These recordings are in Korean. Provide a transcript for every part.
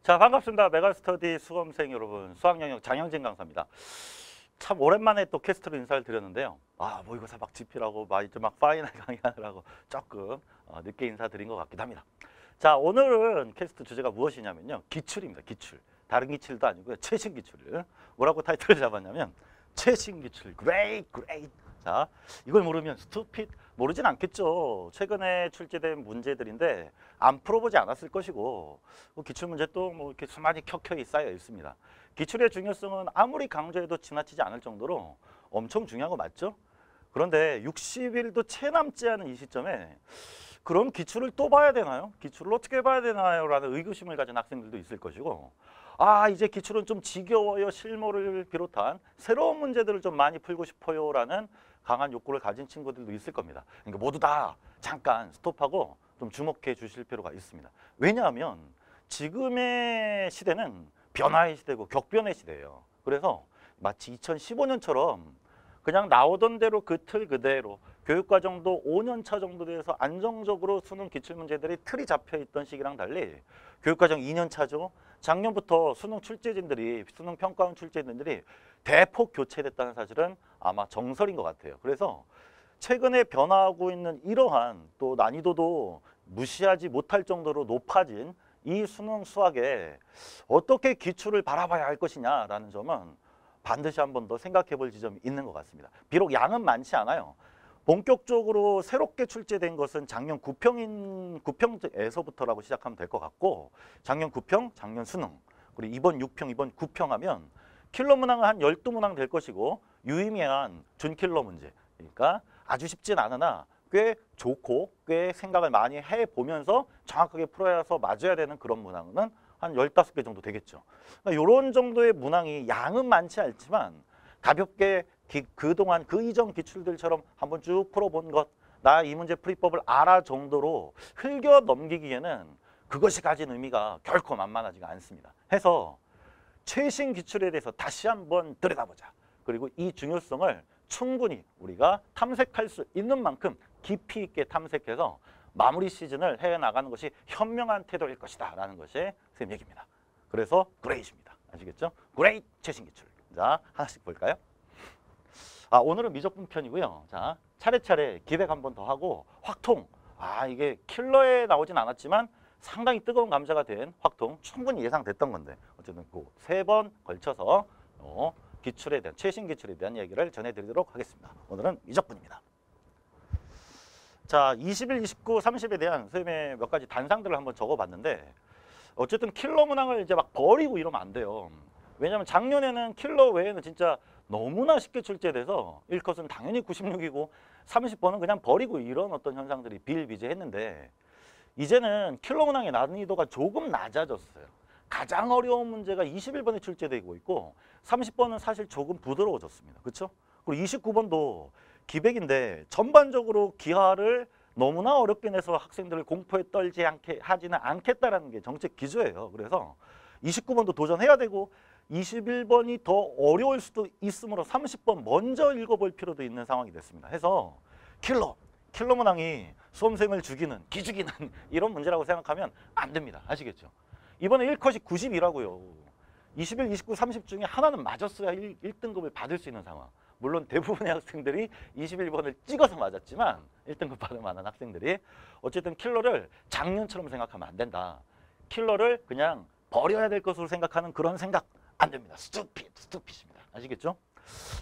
자, 반갑습니다. 메가스터디 수험생 여러분, 수학영역 장영진 강사입니다. 참 오랜만에 또 캐스트로 인사를 드렸는데요. 모의고사 막 집필하고 이제 막 파이널 강의하느라고 조금 늦게 인사드린 것 같기도 합니다. 자, 오늘은 캐스트 주제가 무엇이냐면요, 기출입니다. 기출. 다른 기출도 아니고요, 최신 기출을. 뭐라고 타이틀을 잡았냐면 최신 기출, great. 자, 이걸 모르면 stupid, 모르진 않겠죠. 최근에 출제된 문제들인데 안 풀어보지 않았을 것이고, 기출문제 또 뭐 이렇게 수많이 켜켜이 쌓여 있습니다. 기출의 중요성은 아무리 강조해도 지나치지 않을 정도로 엄청 중요한 거 맞죠? 그런데 60일도 채 남지 않은 이 시점에 그럼 기출을 또 봐야 되나요? 기출을 어떻게 봐야 되나요? 라는 의구심을 가진 학생들도 있을 것이고, 이제 기출은 좀 지겨워요. 실무를 비롯한 새로운 문제들을 좀 많이 풀고 싶어요. 라는 강한 욕구를 가진 친구들도 있을 겁니다. 그러니까 모두 다 잠깐 스톱하고 좀 주목해 주실 필요가 있습니다. 왜냐하면 지금의 시대는 변화의 시대고 격변의 시대예요. 그래서 마치 2015년처럼 그냥 나오던 대로 그 틀 그대로 교육과정도 5년차 정도 돼서 안정적으로 수능 기출문제들이 틀이 잡혀있던 시기랑 달리 교육과정 2년차죠. 작년부터 수능 출제진들이, 수능 평가원 출제진들이 대폭 교체됐다는 사실은 아마 정설인 것 같아요. 그래서 최근에 변화하고 있는 이러한 또 난이도도 무시하지 못할 정도로 높아진 이 수능 수학에 어떻게 기출을 바라봐야 할 것이냐라는 점은 반드시 한 번 더 생각해 볼 지점이 있는 것 같습니다. 비록 양은 많지 않아요. 본격적으로 새롭게 출제된 것은 작년 9평에서부터라고 시작하면 될 것 같고, 작년 9평, 작년 수능, 그리고 이번 6평, 이번 9평 하면 킬러 문항은 한 12문항 될 것이고, 유의미한 준킬러 문제, 그러니까 아주 쉽진 않으나 꽤 좋고 꽤 생각을 많이 해보면서 정확하게 풀어서 맞아야 되는 그런 문항은 한 15개 정도 되겠죠. 그러니까 이런 정도의 문항이 양은 많지 않지만 가볍게 그동안 그 이전 기출들처럼 한번 쭉 풀어본 것, 나 이 문제 풀이법을 알아 정도로 흘겨 넘기기에는 그것이 가진 의미가 결코 만만하지가 않습니다. 해서 최신 기출에 대해서 다시 한번 들여다보자. 그리고 이 중요성을 충분히 우리가 탐색할 수 있는 만큼 깊이 있게 탐색해서 마무리 시즌을 해나가는 것이 현명한 태도일 것이다 라는 것이 선생님 얘기입니다. 그래서 그레이트입니다. 아시겠죠? 그레이트 최신 기출. 자, 하나씩 볼까요? 오늘은 미적분 편이고요. 자, 차례차례 기백 한 번 더 하고 확통. 이게 킬러에 나오진 않았지만 상당히 뜨거운 감자가 된 확통, 충분히 예상됐던 건데 어쨌든 그 3번 걸쳐서 기출에 대한, 최신 기출에 대한 얘기를 전해드리도록 하겠습니다. 오늘은 미적분입니다. 자, 21, 29, 30에 대한 선생님의 몇 가지 단상들을 한번 적어봤는데, 어쨌든 킬러 문항을 이제 막 버리고 이러면 안 돼요. 왜냐하면 작년에는 킬러 외에는 진짜 너무나 쉽게 출제돼서 1컷은 당연히 96이고 30번은 그냥 버리고 이런 어떤 현상들이 비일비재했는데, 이제는 킬러 문항의 난이도가 조금 낮아졌어요. 가장 어려운 문제가 21번에 출제되고 있고 30번은 사실 조금 부드러워졌습니다. 그렇죠? 그리고 29번도 기백인데 전반적으로 기하를 너무나 어렵게 내서 학생들을 공포에 떨지 않게 하지는 않겠다라는 게 정책 기조예요. 그래서 29번도 도전해야 되고 21번이 더 어려울 수도 있으므로 30번 먼저 읽어볼 필요도 있는 상황이 됐습니다. 해서 킬러 문항이 수험생을 죽이는, 기죽이는 이런 문제라고 생각하면 안 됩니다. 아시겠죠? 이번에 1컷이 90이라고요. 21, 29, 30 중에 하나는 맞았어야 1등급을 받을 수 있는 상황. 물론 대부분의 학생들이 21번을 찍어서 맞았지만 1등급 받을 만한 학생들이, 어쨌든 킬러를 작년처럼 생각하면 안 된다. 킬러를 그냥 버려야 될 것으로 생각하는 그런 생각 안 됩니다. 스투핏입니다. 아시겠죠?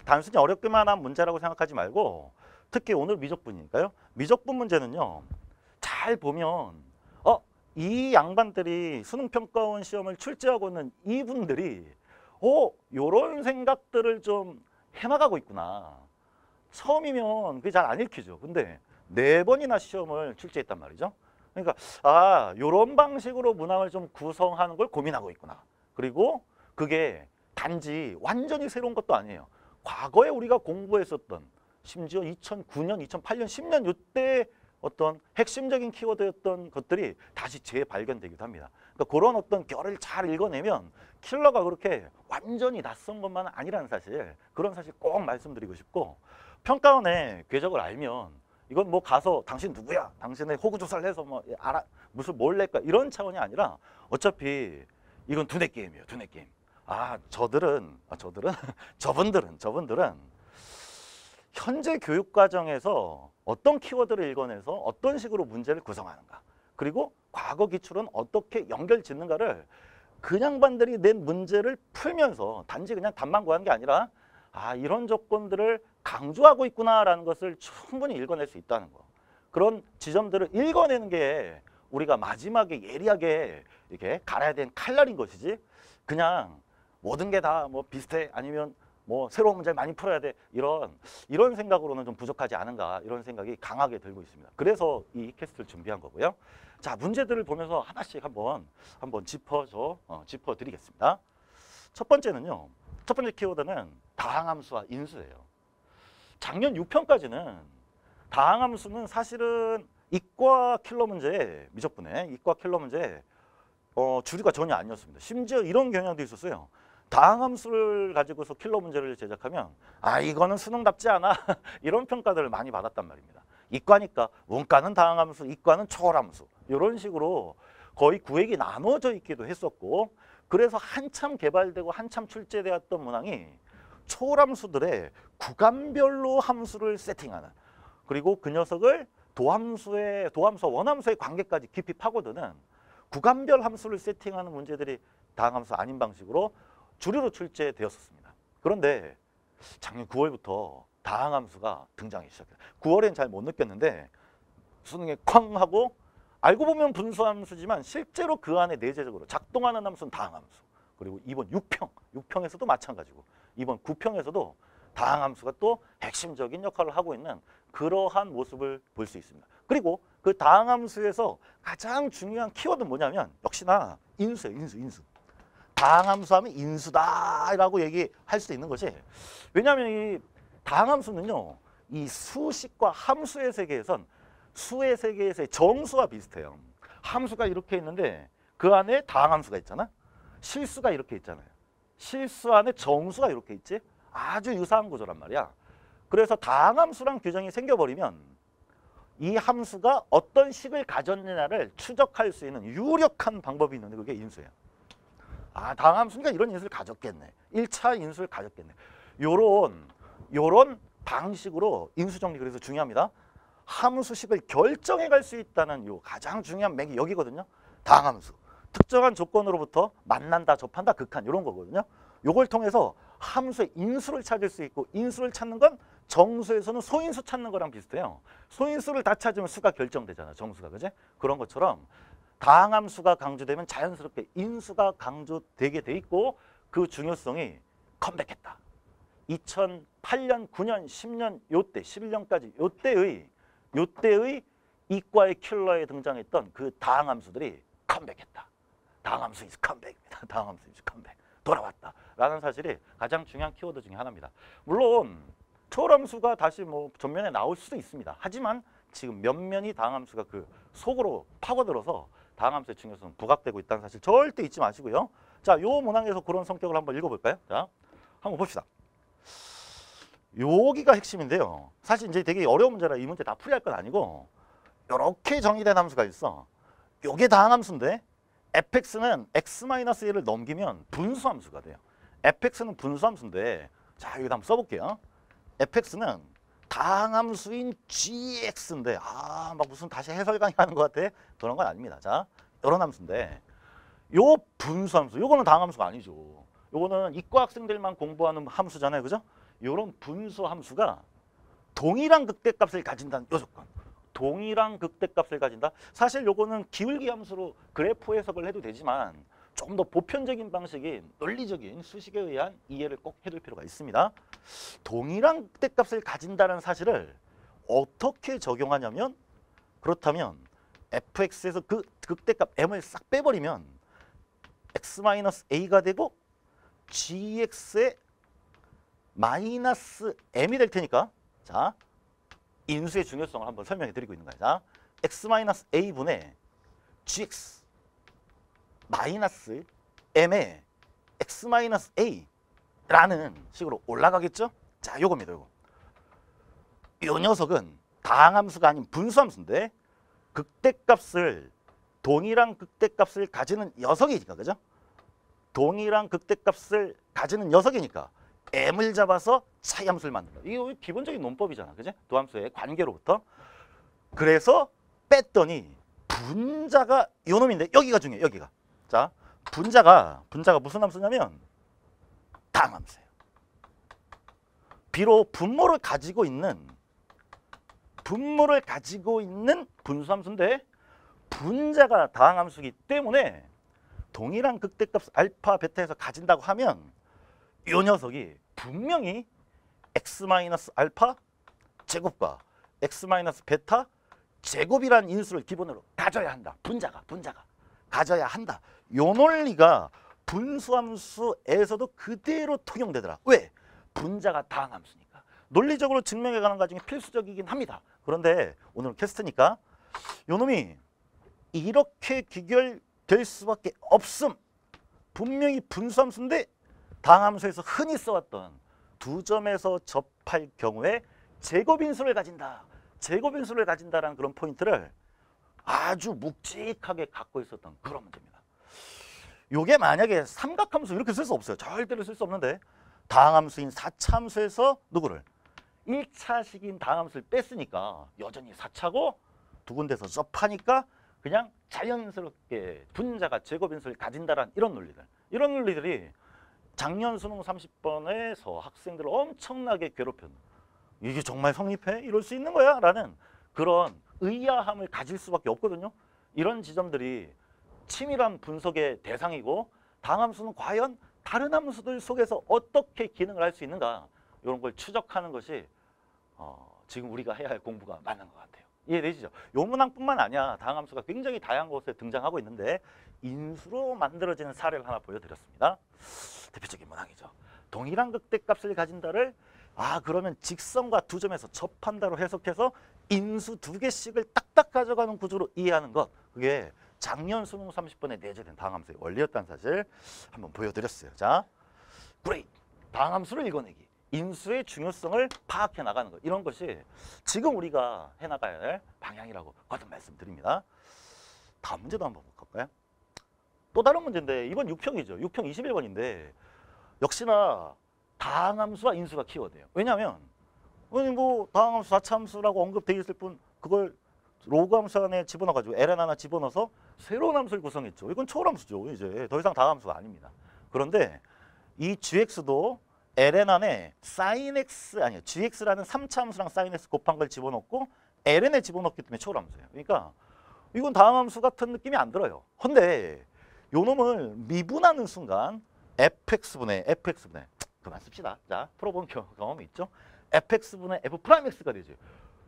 단순히 어렵기만 한 문제라고 생각하지 말고, 특히 오늘 미적분이니까요. 미적분 문제는요, 잘 보면 이 양반들이 수능평가원 시험을 출제하고 있는 이분들이 요런 생각들을 좀 해나가고 있구나. 처음이면 그게 잘 안 읽히죠. 근데 4번이나 시험을 출제했단 말이죠. 그러니까 요런 방식으로 문항을 좀 구성하는 걸 고민하고 있구나. 그리고 그게 단지 완전히 새로운 것도 아니에요. 과거에 우리가 공부했었던, 심지어 2009년, 2008년, 10년 이때 어떤 핵심적인 키워드였던 것들이 다시 재발견되기도 합니다. 그러니까 그런 어떤 결을 잘 읽어내면 킬러가 그렇게 완전히 낯선 것만은 아니라는 사실, 그런 사실 꼭 말씀드리고 싶고, 평가원의 궤적을 알면 이건 뭐 가서 당신 누구야? 당신의 호구조사를 해서 뭐 무슨 뭘 낼까? 이런 차원이 아니라 어차피 이건 두뇌 게임이에요. 두뇌 게임. 저분들은 현재 교육 과정에서 어떤 키워드를 읽어내서 어떤 식으로 문제를 구성하는가, 그리고 과거 기출은 어떻게 연결 짓는가를 그 양반들이 낸 문제를 풀면서 단지 그냥 답만 구한 게 아니라 이런 조건들을 강조하고 있구나라는 것을 충분히 읽어낼 수 있다는 거. 그런 지점들을 읽어내는 게 우리가 마지막에 예리하게 이렇게 갈아야 되는 칼날인 것이지, 그냥 모든 게 다 뭐 비슷해, 아니면 뭐 새로운 문제를 많이 풀어야 돼, 이런 생각으로는 좀 부족하지 않은가, 이런 생각이 강하게 들고 있습니다. 그래서 이 캐스트를 준비한 거고요. 자, 문제들을 보면서 하나씩 한번 짚어드리겠습니다. 첫 번째는요. 첫 번째 키워드는 다항함수와 인수예요. 작년 6편까지는 다항함수는 사실은 이과 킬러 문제에, 미적분의 이과 킬러 문제에 주류가 전혀 아니었습니다. 심지어 이런 경향도 있었어요. 다항함수를 가지고서 킬러 문제를 제작하면 이거는 수능답지 않아 이런 평가들을 많이 받았단 말입니다. 이과니까 문과는 다항함수, 이과는 초월함수, 이런 식으로 거의 구획이 나눠져 있기도 했었고, 그래서 한참 개발되고 한참 출제되었던 문항이 초월함수들의 구간별로 함수를 세팅하는, 그리고 그 녀석을 도함수와 원함수의 관계까지 깊이 파고드는 구간별 함수를 세팅하는 문제들이 다항함수 아닌 방식으로 주류로 출제되었었습니다. 그런데 작년 9월부터 다항함수가 등장하기 시작해요. 9월엔 잘 못 느꼈는데 수능에 쾅 하고, 알고 보면 분수함수지만 실제로 그 안에 내재적으로 작동하는 함수는 다항함수. 그리고 이번 6평에서도 마찬가지고, 이번 9평에서도 다항함수가 또 핵심적인 역할을 하고 있는 그러한 모습을 볼 수 있습니다. 그리고 그 다항함수에서 가장 중요한 키워드는 뭐냐면 역시나 인수예요. 인수. 다항함수 하면 인수다라고 얘기할 수 있는 거지. 왜냐하면 이 다항함수는요, 이 수식과 함수의 세계에선 수의 세계에서의 정수와 비슷해요. 함수가 이렇게 있는데 그 안에 다항함수가 있잖아. 실수가 이렇게 있잖아요. 실수 안에 정수가 이렇게 있지. 아주 유사한 구조란 말이야. 그래서 다항함수란 규정이 생겨버리면 이 함수가 어떤 식을 가졌느냐를 추적할 수 있는 유력한 방법이 있는데 그게 인수예요. 다항함수니까 이런 인수를 가졌겠네. 1차 인수를 가졌겠네. 요런 방식으로 인수 정리, 그래서 중요합니다. 함수식을 결정해 갈 수 있다는 요 가장 중요한 맥이 여기거든요. 다항함수. 특정한 조건으로부터 만난다, 접한다, 극한, 이런 거거든요. 요걸 통해서 함수의 인수를 찾을 수 있고, 인수를 찾는 건 정수에서는 소인수 찾는 거랑 비슷해요. 소인수를 다 찾으면 수가 결정되잖아, 정수가. 그지? 그런 것처럼 다항함수가 강조되면 자연스럽게 인수가 강조되게 돼 있고, 그 중요성이 컴백했다. 2008년, 9년, 10년, 요때 11년까지 요때의 이과의 킬러에 등장했던 그 다항함수들이 컴백했다. 다항함수 이즈 컴백입니다. 다항함수 이즈 컴백. 돌아왔다. 라는 사실이 가장 중요한 키워드 중에 하나입니다. 물론 초월함수가 다시 뭐 전면에 나올 수도 있습니다. 하지만 지금 면면이 다항함수가 그 속으로 파고들어서 다항함수의 중요성은 부각되고 있다는 사실 절대 잊지 마시고요. 자, 요 문항에서 그런 성격을 한번 읽어볼까요? 자, 한번 봅시다. 여기가 핵심인데요. 사실 이제 되게 어려운 문제라 이 문제 다 풀이할 건 아니고, 이렇게 정의된 함수가 있어. 요게 다항함수인데 fx는 x-1을 넘기면 분수함수가 돼요. fx는 분수함수인데, 자, 여기다 한번 써볼게요. fx는 다항함수인 gx인데, 막 무슨 다시 해설 강의하는 것 같아? 그런 건 아닙니다. 자, 이런 함수인데, 요 분수함수, 요거는 다항함수가 아니죠. 요거는 이과 학생들만 공부하는 함수잖아요. 그죠? 요런 분수함수가 동일한 극대값을 가진다는 요 조건. 동일한 극대값을 가진다. 사실 요거는 기울기 함수로 그래프 해석을 해도 되지만 좀 더 보편적인 방식인 논리적인 수식에 의한 이해를 꼭 해둘 필요가 있습니다. 동일한 극대값을 가진다는 사실을 어떻게 적용하냐면, 그렇다면 fx에서 그 극대값 m을 싹 빼버리면 x-a가 되고 gx의 마이너스 m이 될 테니까, 자, 인수의 중요성을 한번 설명해 드리고 있는 거예요. 자, x-a분의 gx 마이너스 m의 x-a라는 식으로 올라가겠죠? 자, 요겁니다. 요거. 요 녀석은 다항함수가 아닌 분수함수인데 동일한 극대값을 가지는 녀석이니까, 그죠? 동일한 극대값을 가지는 녀석이니까 m을 잡아서 차이함수를 만든다. 이게 기본적인 논법이잖아. 그지? 도함수의 관계로부터. 그래서 뺐더니 분자가 요 놈인데 여기가 중요해. 여기가. 자, 분자가 무슨 함수냐면 다항함수예요. 비록 분모를 가지고 있는 분수함수인데 분자가 다항함수이기 때문에 동일한 극대값 알파, 베타에서 가진다고 하면 이 녀석이 분명히 x-알파 제곱과 x-베타 제곱이라는 인수를 기본으로 가져야 한다. 분자가 가져야 한다. 요 논리가 분수함수에서도 그대로 통용되더라. 왜? 분자가 다항함수니까. 논리적으로 증명해가는 과정이 필수적이긴 합니다. 그런데 오늘은 캐스트니까 요 놈이 이렇게 귀결될 수밖에 없음. 분명히 분수함수인데 다항함수에서 흔히 써왔던 두 점에서 접할 경우에 제곱인수를 가진다라는 그런 포인트를 아주 묵직하게 갖고 있었던 그런 문제입니다. 요게 만약에 삼각함수 이렇게 쓸 수 없어요. 절대로 쓸 수 없는데 다항함수인 4차 함수에서 누구를? 1차식인 다항함수를 뺐으니까 여전히 4차고 두 군데서 접하니까 그냥 자연스럽게 분자가 제곱인수를 가진다라는 이런 논리들이 작년 수능 30번에서 학생들을 엄청나게 괴롭혔는 이게 정말 성립해? 이럴 수 있는 거야? 라는 그런 의아함을 가질 수밖에 없거든요. 이런 지점들이 치밀한 분석의 대상이고 다항함수는 과연 다른 함수들 속에서 어떻게 기능을 할 수 있는가 이런 걸 추적하는 것이 지금 우리가 해야 할 공부가 맞는 것 같아요. 이해되시죠? 요 문항뿐만 아니야. 다항함수가 굉장히 다양한 곳에 등장하고 있는데 인수로 만들어지는 사례를 하나 보여드렸습니다. 대표적인 문항이죠. 동일한 극대값을 가진다를 그러면 직선과 두 점에서 접한다로 해석해서 인수 두 개씩을 딱딱 가져가는 구조로 이해하는 것. 그게 작년 수능 30번에 내재된 다항함수의 원리였다는 사실 한번 보여드렸어요. 자, 그레이트. 다항함수를 읽어내기. 인수의 중요성을 파악해 나가는 것. 이런 것이 지금 우리가 해나가야 할 방향이라고 거듭 말씀드립니다. 다음 문제도 한번 볼까요? 또 다른 문제인데 이번 6평이죠. 6평 21번인데 역시나 다항함수와 인수가 키워드예요. 왜냐하면 뭐 다항함수 4차 함수라고 언급되어 있을 뿐 그걸 로그 함수 안에 집어넣어가지고 ln 하나 집어넣어서 새로운 함수를 구성했죠. 이건 초월함수죠. 이제 더 이상 다항함수가 아닙니다. 그런데 이 gx도 ln 안에 sin x 아니요 gx라는 3차 함수랑 sin x 곱한 걸 집어넣고 ln에 집어넣기 때문에 초월함수예요. 그러니까 이건 다항함수 같은 느낌이 안 들어요. 근데 요 놈을 미분하는 순간 fx분의 그만 씁시다. 자, 풀어본 경험이 있죠. fx분의 f'x가 되죠.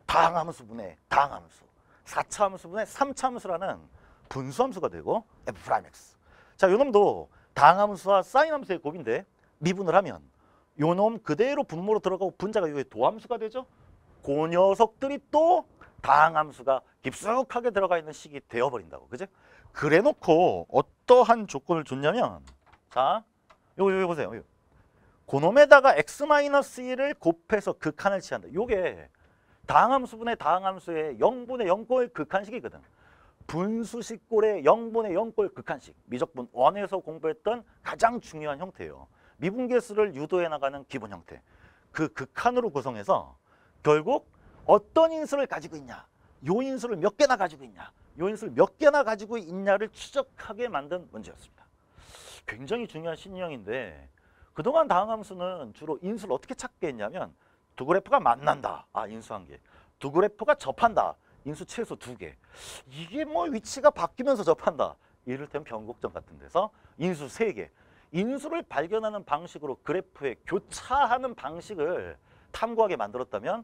다항함수분의 다항함수 4차 함수분의 3차 함수라는 분수함수가 되고 f'x. 자, 요 놈도 다항함수와 사인함수의 곱인데 미분을 하면 요 놈 그대로 분모로 들어가고 분자가 이게 도함수가 되죠. 그 녀석들이 또 다항함수가 깊숙하게 들어가 있는 식이 되어버린다고. 그죠? 그래놓고 어떠한 조건을 줬냐면 자, 요거 보세요. 그놈에다가 x-1을 곱해서 극한을 취한다. 요게 다항함수분의 다항함수의 0분의 0꼴 극한식이거든. 분수식꼴의 0분의 0꼴 극한식. 미적분 1에서 공부했던 가장 중요한 형태예요. 미분계수를 유도해 나가는 기본 형태. 그 극한으로 구성해서 결국 어떤 인수를 가지고 있냐. 요 인수를 몇 개나 가지고 있냐. 요 인수를 몇 개나 가지고 있냐를 추적하게 만든 문제였습니다. 굉장히 중요한 신유형인데 그동안 다항함수는 주로 인수를 어떻게 찾게 했냐면 두 그래프가 만난다. 인수 1개. 두 그래프가 접한다. 인수 최소 2개. 이게 뭐 위치가 바뀌면서 접한다. 이를테면 변곡점 같은 데서 인수 3개. 인수를 발견하는 방식으로 그래프에 교차하는 방식을 탐구하게 만들었다면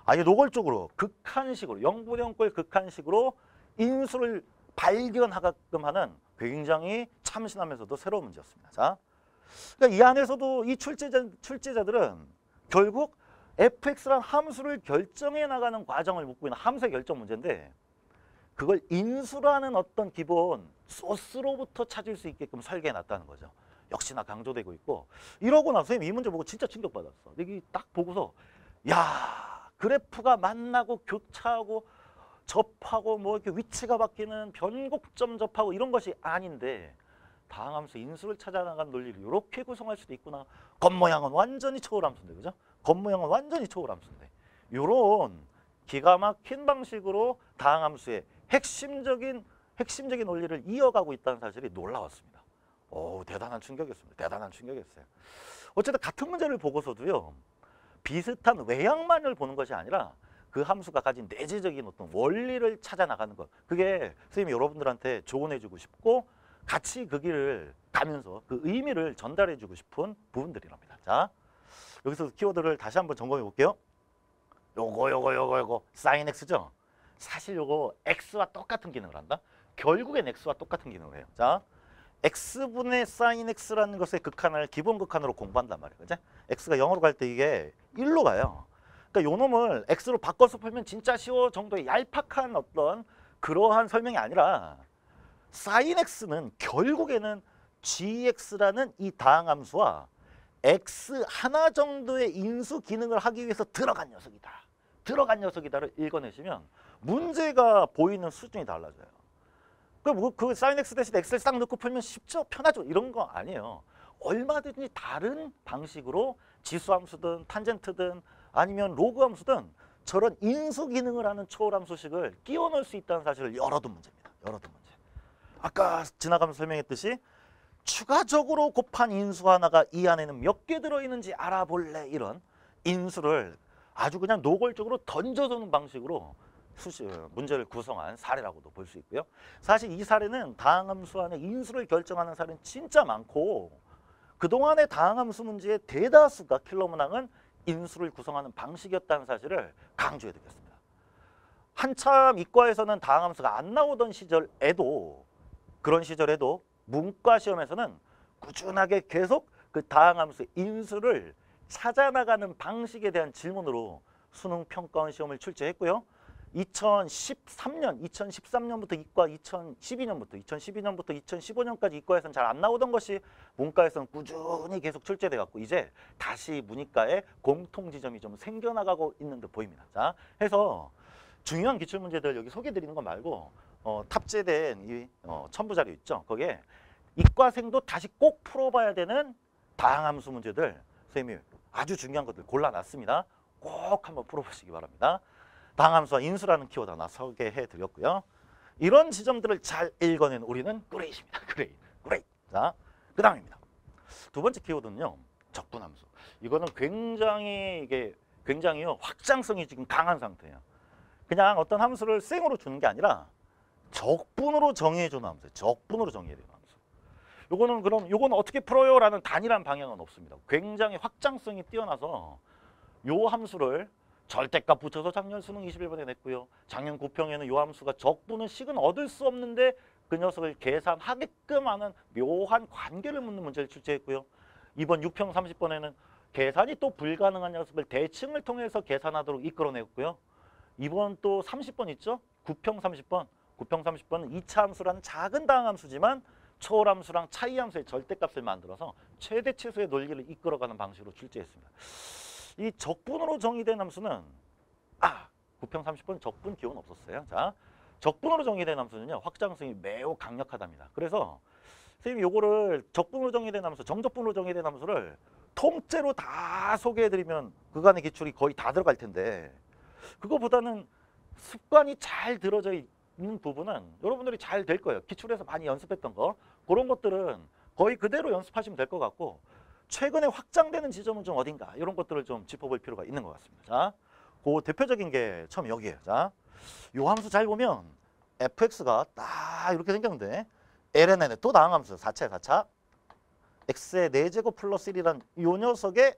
아예 노골적으로 극한식으로 0분의 0꼴 극한식으로 인수를 발견하게끔 하는 굉장히 참신하면서도 새로운 문제였습니다. 자, 그러니까 이 안에서도 이 출제자들은 결국 fx란 함수를 결정해 나가는 과정을 묻고 있는 함수의 결정 문제인데 그걸 인수라는 어떤 기본 소스로부터 찾을 수 있게끔 설계해 놨다는 거죠. 역시나 강조되고 있고 이러고 나서 선생님 이 문제 보고 진짜 충격받았어. 여기 딱 보고서 야, 그래프가 만나고 교차하고 접하고 뭐 이렇게 위치가 바뀌는 변곡점 접하고 이런 것이 아닌데 다항함수 인수를 찾아나간 논리를 이렇게 구성할 수도 있구나. 겉모양은 완전히 초월함수인데, 그죠? 겉모양은 완전히 초월함수인데, 요런 기가 막힌 방식으로 다항함수의 핵심적인 논리를 이어가고 있다는 사실이 놀라웠습니다. 오, 대단한 충격이었습니다. 대단한 충격이었어요. 어쨌든 같은 문제를 보고서도요, 비슷한 외양만을 보는 것이 아니라 그 함수가 가진 내재적인 어떤 원리를 찾아 나가는 것. 그게 선생님이 여러분들한테 조언해주고 싶고 같이 그 길을 가면서 그 의미를 전달해주고 싶은 부분들이랍니다. 자, 여기서 키워드를 다시 한번 점검해 볼게요. 요거 sin x죠. 사실 요거 x와 똑같은 기능을 한다. 결국엔 x와 똑같은 기능을 해요. 자, x분의 sin x라는 것의 극한을 기본 극한으로 공부한단 말이에요. 그죠? x가 0으로 갈 때 이게 1로 가요. 그러니까 요 놈을 x로 바꿔서 풀면 진짜 쉬워 정도의 얄팍한 어떤 그러한 설명이 아니라 sin x는 결국에는 gx라는 이 다항함수와 x 하나 정도의 인수 기능을 하기 위해서 들어간 녀석이다를 읽어내시면 문제가 보이는 수준이 달라져요. 그 sin x 대신 x를 싹 넣고 풀면 쉽죠? 편하죠? 이런 거 아니에요. 얼마든지 다른 방식으로 지수함수든 탄젠트든 아니면 로그함수든 저런 인수 기능을 하는 초월함수식을 끼워 넣을 수 있다는 사실을 열어둔 문제입니다. 열어둔 문제. 아까 지나가면서 설명했듯이 추가적으로 곱한 인수 하나가 이 안에는 몇 개 들어있는지 알아볼래, 이런 인수를 아주 그냥 노골적으로 던져주는 방식으로 문제를 구성한 사례라고도 볼 수 있고요. 사실 이 사례는 다항함수 안에 인수를 결정하는 사례는 진짜 많고 그동안의 다항함수 문제의 대다수가 킬러 문항은 인수를 구성하는 방식이었다는 사실을 강조해드리겠습니다. 한참 이과에서는 다항함수가 안 나오던 시절에도 그런 시절에도 문과 시험에서는 꾸준하게 계속 그 다항함수의 인수를 찾아나가는 방식에 대한 질문으로 수능 평가원 시험을 출제했고요. 2013년부터 이과 2012년부터 2015년까지 이과에서는 잘 안 나오던 것이 문과에서는 꾸준히 계속 출제돼 갖고 이제 다시 문이과에 공통 지점이 좀 생겨나가고 있는 듯 보입니다. 자, 해서 중요한 기출문제들 여기 소개드리는 거 말고 탑재된 이 첨부 자료 있죠. 거기에 이과생도 다시 꼭 풀어봐야 되는 다항함수 문제들 선생님이 아주 중요한 것들 골라놨습니다. 꼭 한번 풀어보시기 바랍니다. 다항함수와 인수라는 키워드 하나 소개해드렸고요. 이런 지점들을 잘 읽어낸 우리는 그레이십니다. 그레이. 자, 그 다음입니다. 두 번째 키워드는요, 적분함수. 이거는 굉장히요 확장성이 지금 강한 상태예요. 그냥 어떤 함수를 생으로 주는 게 아니라 적분으로 정의해주는 함수예요. 적분으로 정의해주는 함수. 요거는 어떻게 풀어요라는 단일한 방향은 없습니다. 굉장히 확장성이 뛰어나서 요 함수를 절대값 붙여서 작년 수능 21번에 냈고요. 작년 9평에는 요 함수가 적분은 식은 얻을 수 없는데 그 녀석을 계산하게끔 하는 묘한 관계를 묻는 문제를 출제했고요. 이번 6평 30번에는 계산이 또 불가능한 녀석을 대칭을 통해서 계산하도록 이끌어냈고요. 이번 또 30번 있죠? 9평 30번은 2차 함수라는 작은 다항함수지만 초월함수랑 차이함수의 절대값을 만들어서 최대치수의 논리를 이끌어가는 방식으로 출제했습니다. 이 적분으로 정의된 함수는 9평 30번 적분 기호는 없었어요. 자, 적분으로 정의된 함수는요, 확장성이 매우 강력하답니다. 그래서 선생님이 요거를 적분으로 정의된 함수, 정적분으로 정의된 함수를 통째로 다 소개해드리면 그간의 기출이 거의 다 들어갈 텐데 그거보다는 습관이 잘 들어져 있는 부분은 여러분들이 잘 될 거예요. 기출에서 많이 연습했던 거 그런 것들은 거의 그대로 연습하시면 될 것 같고 최근에 확장되는 지점은 좀 어딘가 이런 것들을 좀 짚어볼 필요가 있는 것 같습니다. 자, 그 대표적인 게 처음 여기에요. 자, 요 함수 잘 보면 fx가 딱 이렇게 생겼는데 ln에 또 다항함수 4차 x의 4제곱 플러스 1이란 요 녀석에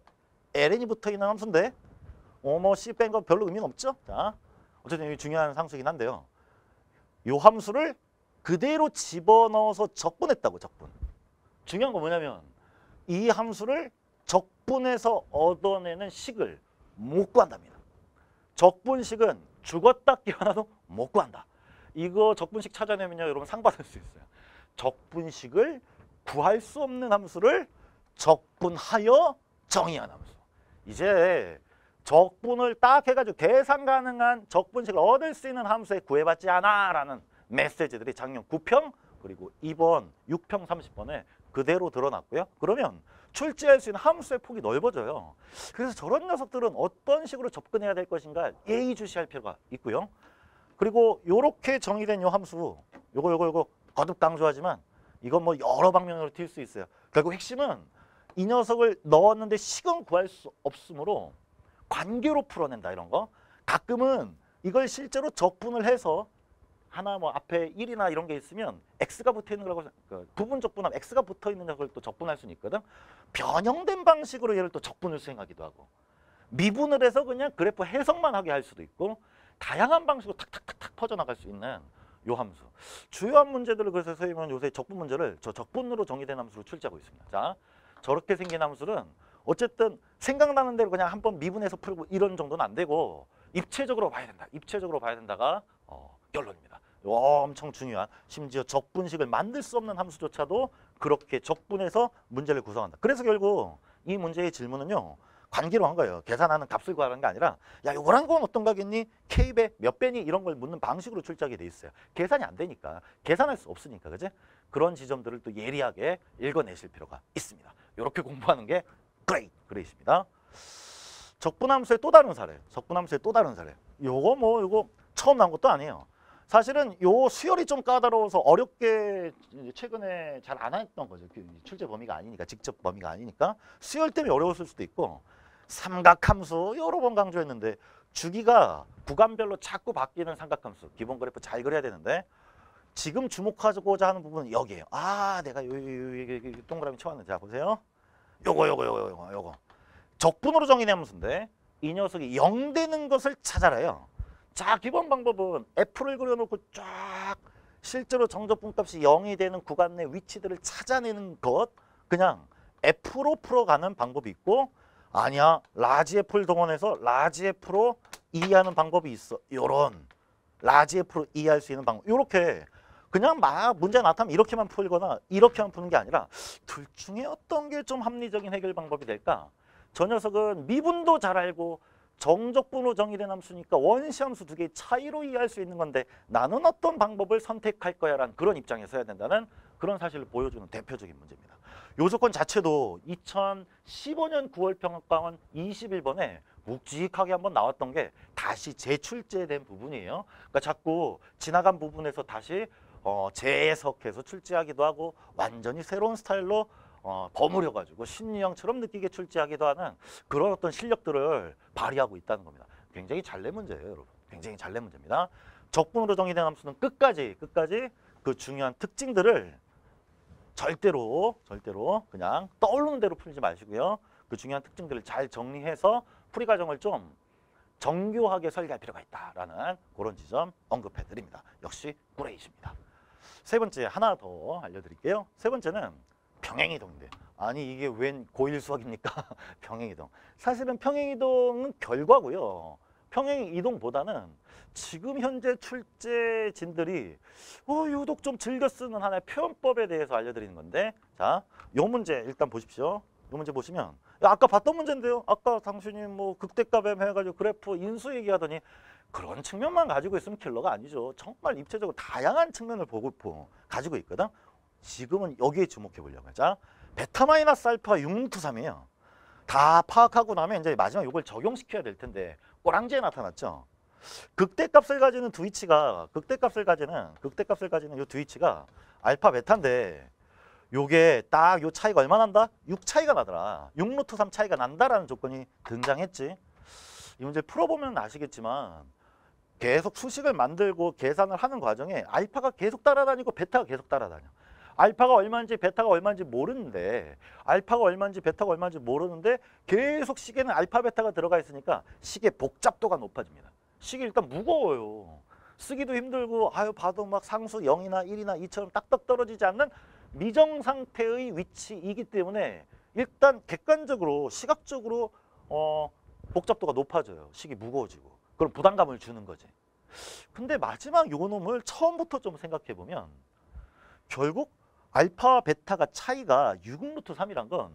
ln이 붙어있는 함수인데 뭐 c 뺀 거 별로 의미는 없죠. 자, 어쨌든 이게 중요한 상수이긴 한데요. 요 함수를 그대로 집어넣어서 적분했다고. 적분. 중요한 건 뭐냐면 이 함수를 적분해서 얻어내는 식을 못 구한답니다. 적분식은 죽었다 깨어나도 못 구한다. 이거 적분식 찾아내면요 여러분 상 받을 수 있어요. 적분식을 구할 수 없는 함수를 적분하여 정의한 함수. 이제 적분을 딱 해가지고 계산 가능한 적분식을 얻을 수 있는 함수에 구애받지 않아 라는 메시지들이 작년 9평 그리고 2번 6평 30번에 그대로 드러났고요. 그러면 출제할 수 있는 함수의 폭이 넓어져요. 그래서 저런 녀석들은 어떤 식으로 접근해야 될 것인가 예의주시할 필요가 있고요. 그리고 요렇게 정의된 요 함수 요거 거듭 강조하지만 이건 뭐 여러 방면으로 튈 수 있어요. 결국 핵심은 이 녀석을 넣었는데 식은 구할 수 없으므로 관계로 풀어낸다 이런 거. 가끔은 이걸 실제로 적분을 해서 하나 뭐 앞에 1이나 이런 게 있으면 x가 붙어 있는 거라고 부분 적분하면 x가 붙어 있는 걸 또 적분할 수는 있거든. 변형된 방식으로 얘를 또 적분을 수행하기도 하고 미분을 해서 그냥 그래프 해석만 하게 할 수도 있고 다양한 방식으로 탁탁탁탁 퍼져나갈 수 있는 요 함수. 주요한 문제들을 그래서 선생님은 요새 적분 문제를 저 적분으로 정의된 함수로 출제하고 있습니다. 자, 저렇게 생긴 함수는 어쨌든 생각나는 대로 그냥 한번 미분해서 풀고 이런 정도는 안 되고 입체적으로 봐야 된다. 입체적으로 봐야 된다가 결론입니다. 엄청 중요한 심지어 적분식을 만들 수 없는 함수조차도 그렇게 적분해서 문제를 구성한다. 그래서 결국 이 문제의 질문은요. 관계로 한 거예요. 계산하는 값을 구하는 게 아니라 야 요거란 건 어떤 거겠니? K배 몇 배니? 이런 걸 묻는 방식으로 출제하게 돼 있어요. 계산이 안 되니까. 계산할 수 없으니까. 그지? 그런 지점들을 또 예리하게 읽어내실 필요가 있습니다. 이렇게 공부하는 게 그레이트입니다. 적분함수의 또 다른 사례. 적분함수의 또 다른 사례. 요거 처음 나온 것도 아니에요. 사실은 요 수열이 좀 까다로워서 어렵게 최근에 잘 안 했던 거죠. 출제 범위가 아니니까, 직접 범위가 아니니까 수열 때문에 어려웠을 수도 있고 삼각함수 여러 번 강조했는데 주기가 구간별로 자꾸 바뀌는 삼각함수 기본 그래프 잘 그려야 되는데 지금 주목하고자 하는 부분은 여기에요. 아 내가 요 동그라미 쳐왔는데 자 보세요. 요거 적분으로 정의된 함수인데 이 녀석이 0 되는 것을 찾아라요. 자 기본 방법은 F를 그려놓고 쫙 실제로 정적분값이 0이 되는 구간 내 위치들을 찾아내는 것 그냥 F로 풀어가는 방법이 있고 아니야 라지 F를 동원해서 라지 F로 이해하는 방법이 있어. 요런 라지 F로 이해할 수 있는 방법 요렇게 그냥 막 문제 나타나면 이렇게만 풀거나 이렇게만 푸는 게 아니라 둘 중에 어떤 게 좀 합리적인 해결 방법이 될까? 저 녀석은 미분도 잘 알고 정적분으로 정의된 함수니까 원시함수 두 개의 차이로 이해할 수 있는 건데 나는 어떤 방법을 선택할 거야 라는 그런 입장에 서야 된다는 그런 사실을 보여주는 대표적인 문제입니다. 요 조건 자체도 2015년 9월 평가원 21번에 묵직하게 한번 나왔던 게 다시 재출제된 부분이에요. 그러니까 자꾸 지나간 부분에서 다시 재해석해서 출제하기도 하고 완전히 새로운 스타일로 버무려가지고 신유형처럼 느끼게 출제하기도 하는 그런 어떤 실력들을 발휘하고 있다는 겁니다. 굉장히 잘 낸 문제예요, 여러분. 굉장히 잘 낸 문제입니다. 적분으로 정의된 함수는 끝까지 그 중요한 특징들을 절대로 그냥 떠오르는 대로 풀지 마시고요. 그 중요한 특징들을 잘 정리해서 풀이 과정을 좀 정교하게 설계할 필요가 있다라는 그런 지점 언급해 드립니다. 역시 그레이트입니다. 세 번째 하나 더 알려드릴게요. 세 번째는 평행이동인데 아니 이게 웬 고1 수학입니까? 평행이동. 사실은 평행이동은 결과고요. 평행이동보다는 지금 현재 출제진들이 유독 좀 즐겨 쓰는 하나의 표현법에 대해서 알려드리는 건데 자, 요 문제 일단 보십시오. 요 문제 보시면 야, 아까 봤던 문제인데요. 아까 당신이 뭐 극대값 M 해가지고 그래프 인수 얘기하더니 그런 측면만 가지고 있으면 킬러가 아니죠. 정말 입체적으로 다양한 측면을 가지고 있거든. 지금은 여기에 주목해 보려고. 자, 베타 마이너스 알파 6루트 3이에요. 다 파악하고 나면 이제 마지막 이걸 적용시켜야 될 텐데 꼬랑지에 나타났죠. 극대값을 가지는 두 위치가 극대값을 가지는 요 두 위치가 알파 베타인데 요게 딱 요 차이가 얼마 난다? 6 차이가 나더라. 6루트 3 차이가 난다라는 조건이 등장했지. 이 문제 풀어보면 아시겠지만 계속 수식을 만들고 계산을 하는 과정에 알파가 계속 따라다니고 베타가 계속 따라다녀. 알파가 얼마인지 베타가 얼마인지 모르는데 알파가 얼마인지 베타가 얼마인지 모르는데 계속 식에는 알파 베타가 들어가 있으니까 식의 복잡도가 높아집니다. 식이 일단 무거워요. 쓰기도 힘들고 봐도 막 상수 0이나 1이나 2처럼 딱딱 떨어지지 않는 미정 상태의 위치이기 때문에 일단 객관적으로 시각적으로 복잡도가 높아져요. 식이 무거워지고. 그럼 부담감을 주는 거지. 근데 마지막 요 놈을 처음부터 좀 생각해 보면 결국 알파 베타가 차이가 6루트 3이란 건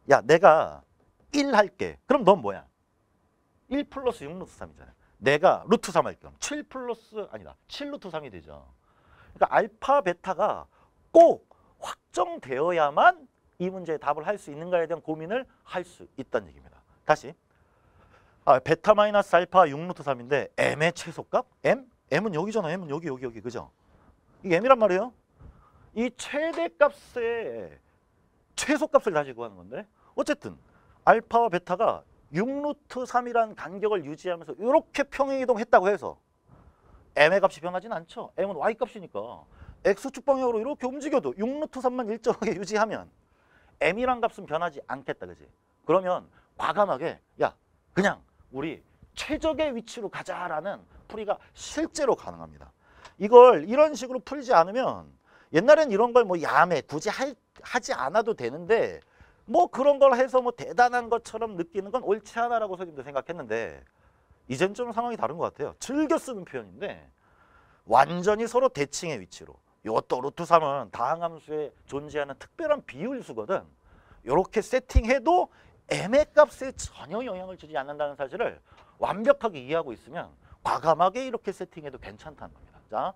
야 내가 1 할게. 그럼 넌 뭐야? 1 플러스 6루트 3이잖아. 내가 루트 3 할게. 그럼 7 루트 3이 되죠. 그러니까 알파 베타가 꼭 확정되어야만 이 문제에 답을 할 수 있는가에 대한 고민을 할 수 있다는 얘기입니다. 다시 베타 마이너스 알파 6루트 3인데 m의 최소값? m은 여기잖아. m은 여기 그죠? 이게 m이란 말이에요. 이 최대값의 최소값을 다시 구하는 건데 어쨌든 알파와 베타가 6루트 3이라는 간격을 유지하면서 이렇게 평행이동했다고 해서 m의 값이 변하진 않죠. m은 y값이니까 x축 방향으로 이렇게 움직여도 6루트 3만 일정하게 유지하면 m이란 값은 변하지 않겠다. 그지? 그러면 과감하게 야 그냥 우리 최적의 위치로 가자라는 풀이가 실제로 가능합니다. 이걸 이런 식으로 풀지 않으면 옛날엔 이런 걸 뭐 야매 굳이 하지 않아도 되는데 뭐 그런 걸 해서 뭐 대단한 것처럼 느끼는 건 옳지 않아라고 선생님도 생각했는데 이젠 좀 상황이 다른 것 같아요. 즐겨 쓰는 표현인데 완전히 서로 대칭의 위치로 이것도 루트 3은 다항함수에 존재하는 특별한 비율수거든. 이렇게 세팅해도 m의 값에 전혀 영향을 주지 않는다는 사실을 완벽하게 이해하고 있으면 과감하게 이렇게 세팅해도 괜찮다는 겁니다. 자,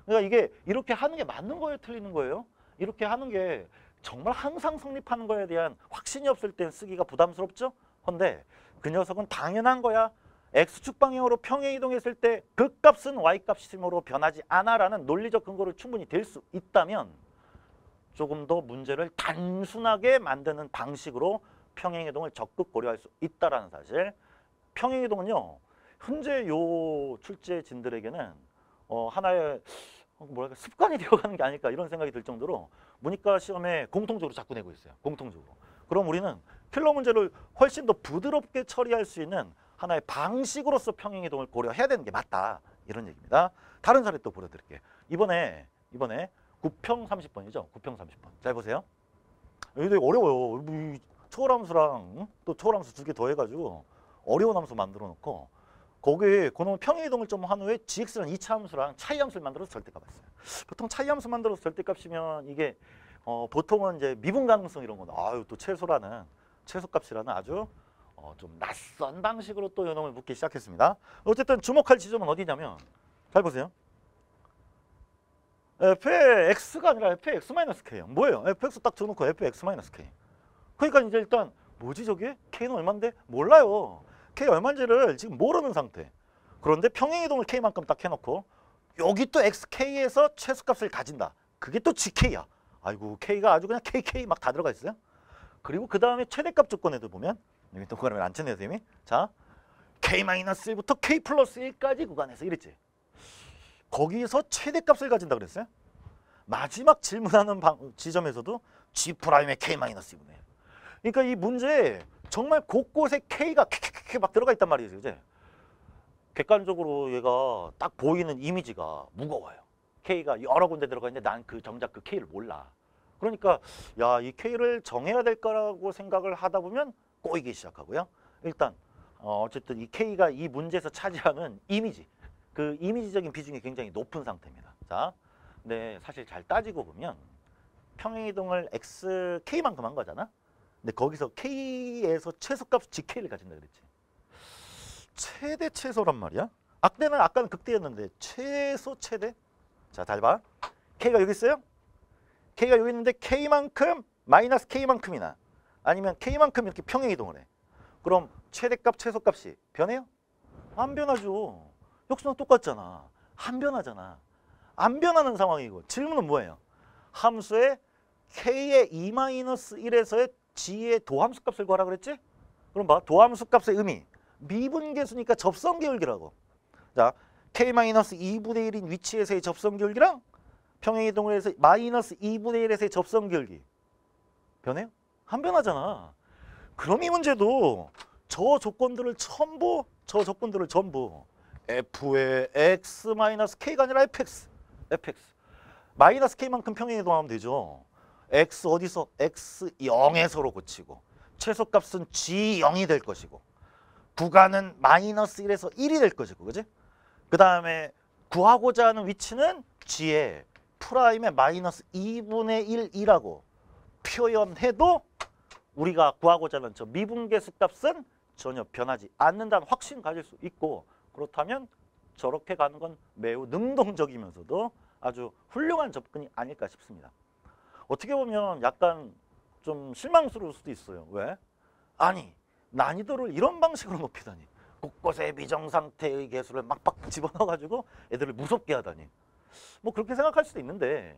그러니까 이게 이렇게 하는 게 맞는 거예요? 틀리는 거예요? 이렇게 하는 게 정말 항상 성립하는 거에 대한 확신이 없을 땐 쓰기가 부담스럽죠? 근데 그 녀석은 당연한 거야. x축 방향으로 평행 이동했을 때 그 값은 y값으로 변하지 않아라는 논리적 근거를 충분히 댈 수 있다면 조금 더 문제를 단순하게 만드는 방식으로 평행이동을 적극 고려할 수 있다는 사실. 평행이동은요. 현재 요 출제진들에게는 하나의 뭐랄까 습관이 되어가는 게 아닐까 이런 생각이 들 정도로 문이과 시험에 공통적으로 자꾸 내고 있어요. 공통적으로. 그럼 우리는 킬러 문제를 훨씬 더 부드럽게 처리할 수 있는 하나의 방식으로서 평행이동을 고려해야 되는 게 맞다. 이런 얘기입니다. 다른 사례 또 보여드릴게요. 이번에 9평 30번이죠. 9평 30번. 잘 보세요. 이게 되게 어려워요. 초월함수랑 또 초월함수 2개 더해가지고 어려운 함수 만들어 놓고 거기에 그놈 평행이동을 좀 한 후에 gx라는 2차 함수랑 차이함수를 만들어서 절대값 했어요. 보통 차이함수 만들어서 절대값이면 이게 보통은 이제 미분 가능성 이런 거는 아유 또 최소값이라는 아주 좀 낯선 방식으로 또 요놈을 묻기 시작했습니다. 어쨌든 주목할 지점은 어디냐면 잘 보세요. f의 x가 아니라 f의 x-k예요. 뭐예요? fx 딱 줘놓고 f의 x-k. 그러니까 이제 일단 뭐지 저게? k는 얼마인데? 몰라요. k 얼마인지를 지금 모르는 상태. 그런데 평행이동을 k만큼 딱 해놓고 여기 또 xk에서 최소값을 가진다. 그게 또 gk야. 아이고 k가 아주 그냥 kk 막 다 들어가 있어요. 그리고 그 다음에 최대값 조건에도 보면 여기 또 그러면 안 쳤네요 선생님이. 자 k-1부터 k 플러스 1까지 구간에서 이랬지. 거기에서 최대값을 가진다 그랬어요. 마지막 질문하는 지점에서도 g'의 k-2분의 1. 그러니까 이 문제에 정말 곳곳에 k가 막 들어가 있단 말이죠. 이제 객관적으로 얘가 딱 보이는 이미지가 무거워요. k가 여러 군데 들어가 있는데 난 정작 그 k를 몰라. 그러니까 야, 이 k를 정해야 될 거라고 생각을 하다 보면 꼬이기 시작하고요. 일단 어쨌든 이 k가 이 문제에서 차지하는 이미지, 그 이미지적인 비중이 굉장히 높은 상태입니다. 자, 근데 사실 잘 따지고 보면 평행이동을 k만큼 한 거잖아. 근데 거기서 k에서 최소값 gk를 가진다 그랬지. 최대 최소란 말이야. 아까는 극대였는데 최소 최대. 자, 잘 봐. k가 여기 있어요. k가 여기 있는데 k만큼 마이너스 k만큼이나 아니면 k만큼 이렇게 평행이동을 해. 그럼 최대값 최소값이 변해요? 안 변하죠. 역시나 똑같잖아. 안 변하잖아. 안 변하는 상황이고 질문은 뭐예요? 함수의 k의 2-1에서의 g의 도함수 값을 구하라 그랬지? 그럼 봐. 도함수 값의 의미. 미분계수니까 접선기울기라고. 자, k-2분의 1인 위치에서의 접선기울기랑 평행이동을 해서 마이너스 2분의 1에서의 접선기울기. 변해요? 안 변하잖아. 그럼 이 문제도 저 조건들을 전부 f의 x-k가 아니라 fx. 마이너스 k만큼 평행이동하면 되죠. x 어디서? x0에서로 고치고 최소값은 g0이 될 것이고 구간은 마이너스 1에서 1이 될 것이고 그지? 그 다음에 구하고자 하는 위치는 g의 프라임의 마이너스 2분의 1이라고 표현해도 우리가 구하고자 하는 저 미분계수 값은 전혀 변하지 않는다는 확신 가질 수 있고 그렇다면 저렇게 가는 건 매우 능동적이면서도 아주 훌륭한 접근이 아닐까 싶습니다. 어떻게 보면 약간 좀 실망스러울 수도 있어요. 왜? 아니 난이도를 이런 방식으로 높이다니. 곳곳에 미정상태의 개수를 막박 집어넣어가지고 애들을 무섭게 하다니. 뭐 그렇게 생각할 수도 있는데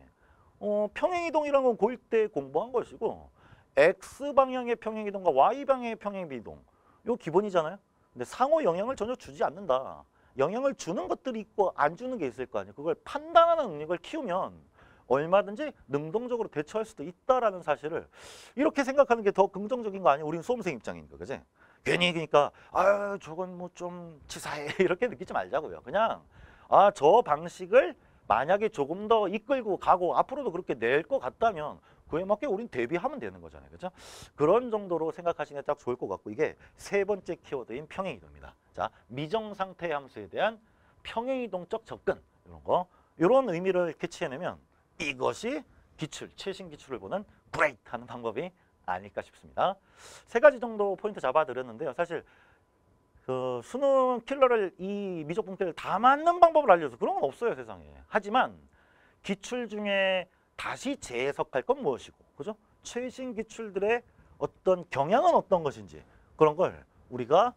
평행이동이라는 건 고1 때 공부한 것이고 X방향의 평행이동과 Y방향의 평행이동 이거 기본이잖아요. 근데 상호 영향을 전혀 주지 않는다. 영향을 주는 것들이 있고 안 주는 게 있을 거 아니에요. 그걸 판단하는 능력을 키우면 얼마든지 능동적으로 대처할 수도 있다라는 사실을 이렇게 생각하는 게 더 긍정적인 거 아니에요? 우리는 수험생 입장이니까, 그지? 괜히 그러니까 아 저건 뭐 좀 치사해 이렇게 느끼지 말자고요. 그냥 아 저 방식을 만약에 조금 더 이끌고 가고 앞으로도 그렇게 낼 것 같다면 그에 맞게 우린 대비하면 되는 거잖아요. 그죠? 그런 정도로 생각하시는 게 딱 좋을 것 같고 이게 세 번째 키워드인 평행이동입니다. 자, 미정상태 함수에 대한 평행이동적 접근 이런 거 이런 의미를 캐치해내면 이것이 기출, 최신 기출을 보는 브레이크하는 방법이 아닐까 싶습니다. 세 가지 정도 포인트 잡아드렸는데요. 사실 그 수능 킬러를 이 미적 분태를 다 맞는 방법을 알려서 그런 건 없어요 세상에. 하지만 기출 중에 다시 재해석할 건 무엇이고, 그죠? 최신 기출들의 어떤 경향은 어떤 것인지 그런 걸 우리가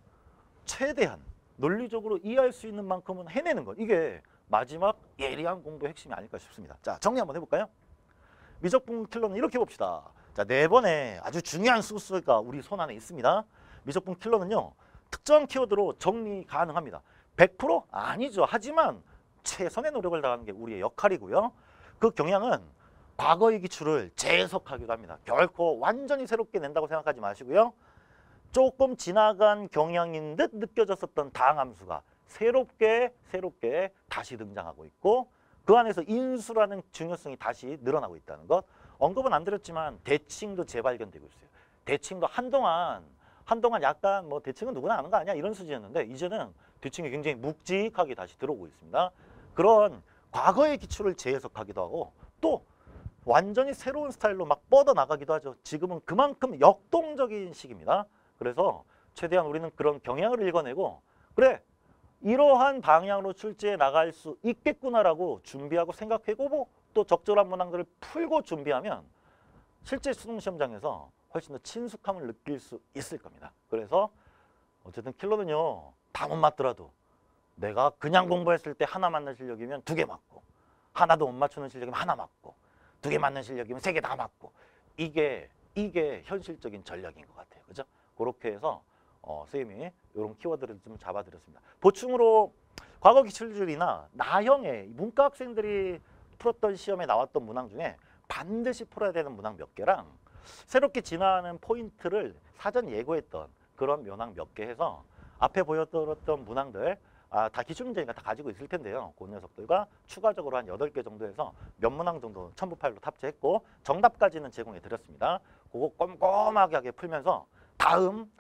최대한 논리적으로 이해할 수 있는 만큼은 해내는 것. 이게 마지막 예리한 공부의 핵심이 아닐까 싶습니다. 자, 정리 한번 해볼까요? 미적분 킬러는 이렇게 봅시다. 자, 4번에 아주 중요한 소스가 우리 손 안에 있습니다. 미적분 킬러는요. 특정 키워드로 정리 가능합니다. 100% 아니죠. 하지만 최선의 노력을 다하는 게 우리의 역할이고요. 그 경향은 과거의 기출을 재해석하기도 합니다. 결코 완전히 새롭게 낸다고 생각하지 마시고요. 조금 지나간 경향인 듯 느껴졌었던 다항함수가 새롭게 다시 등장하고 있고 그 안에서 인수라는 중요성이 다시 늘어나고 있다는 것. 언급은 안 드렸지만 대칭도 재발견되고 있어요. 대칭도 한동안 약간 뭐 대칭은 누구나 아는 거 아니야 이런 수준이었는데 이제는 대칭이 굉장히 묵직하게 다시 들어오고 있습니다. 그런 과거의 기출을 재해석하기도 하고 또 완전히 새로운 스타일로 막 뻗어나가기도 하죠. 지금은 그만큼 역동적인 시기입니다. 그래서 최대한 우리는 그런 경향을 읽어내고 그래 이러한 방향으로 출제해 나갈 수 있겠구나라고 준비하고 생각해보고 또 적절한 문항들을 풀고 준비하면 실제 수능 시험장에서 훨씬 더 친숙함을 느낄 수 있을 겁니다. 그래서 어쨌든 킬러는요. 다 못 맞더라도 내가 그냥 공부했을 때 하나 맞는 실력이면 2개 맞고 하나도 못 맞추는 실력이면 하나 맞고 2개 맞는 실력이면 3개 다 맞고 이게 현실적인 전략인 것 같아요. 그죠? 그렇게 해서 선생님이 이런 키워드를 좀 잡아드렸습니다. 보충으로 과거 기출들이나 나형의 문과 학생들이 풀었던 시험에 나왔던 문항 중에 반드시 풀어야 되는 문항 몇 개랑 새롭게 진화하는 포인트를 사전 예고했던 그런 문항 몇 개 해서 앞에 보여드렸던 문항들 다 기출문제니까 다 가지고 있을 텐데요. 그 녀석들과 추가적으로 한 8개 정도 해서 몇 문항 정도 첨부 파일로 탑재했고 정답까지는 제공해 드렸습니다. 그거 꼼꼼하게 풀면서 다음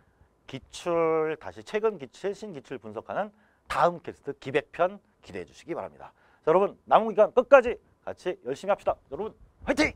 기출 다시 최신 기출 분석하는 다음 캐스트 기백편 기대해 주시기 바랍니다. 자, 여러분 남은 기간 끝까지 같이 열심히 합시다. 여러분 화이팅!